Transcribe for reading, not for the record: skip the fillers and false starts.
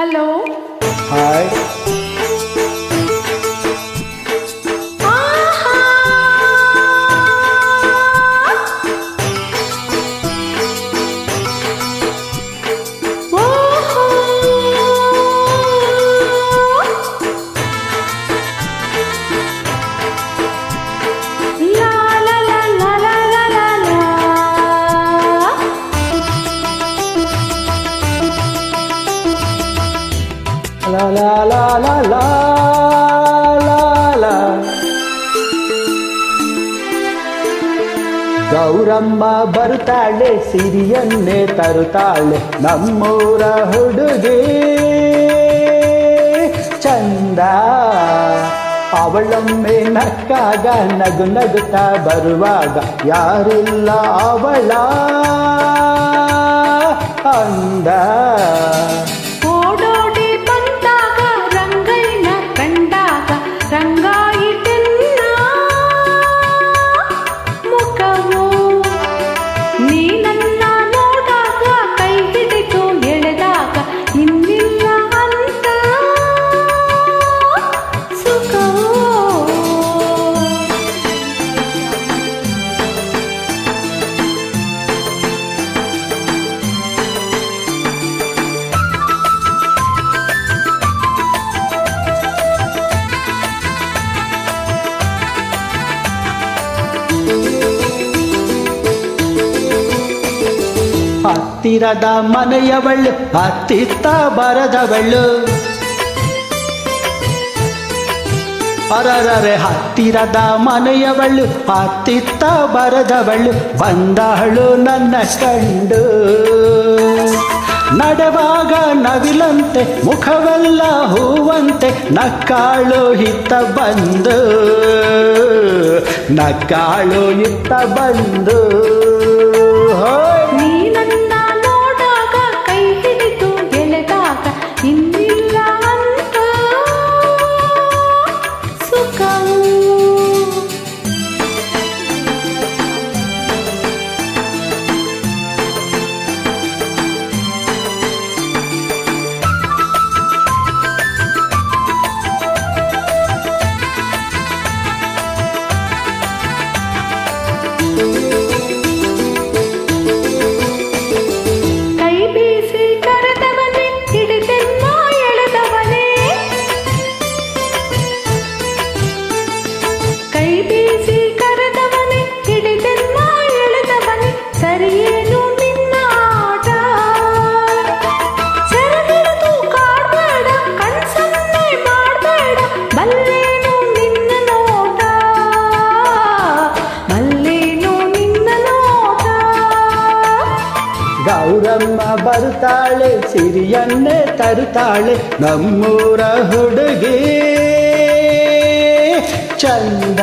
Hello hi. La la la la la la la. Gauramma ಬರುತ್ತಾಳೆ, ಸಿರಿಯನ್ನೇ ತರುತ್ತಾಳೆ, ನಮ್ಮೂರ ಹುಡುಗಿ ಚಂದ. ಅವಳೊಮ್ಮೆ ನಕ್ಕಾಗ ನಗು ನಗುತ್ತಾ ಬರುವಾಗ ಯಾರಿಲ್ಲ ಅವಳ ಅಂದ. ಹತ್ತಿರದ ಮನೆಯವಳು, ಹತ್ತಿತ್ತ ಬರದವಳು, ಅರರರೆ ಹತ್ತಿರದ ಮನೆಯವಳು, ಹತ್ತಿತ್ತ ಬರದವಳು, ಬಂದವಳು ನನ್ನ ಕಂಡು. ನಡೆವಾಗ ನವಿಲಂತೆ, ಮುಖವೆಲ್ಲ ಹೂವಂತೆ, ನಕ್ಕಾಳು ಇತ್ತ ಬಂದು, ನಕ್ಕಾಳು ಇತ್ತ ಬಂದು. ಗೌರಮ್ಮ ಬರುತ್ತಾಳೆ, ಸಿರಿಯನ್ನೇ ತರುತ್ತಾಳೆ, ನಮ್ಮೂರ ಹುಡುಗಿ ಚಂದ.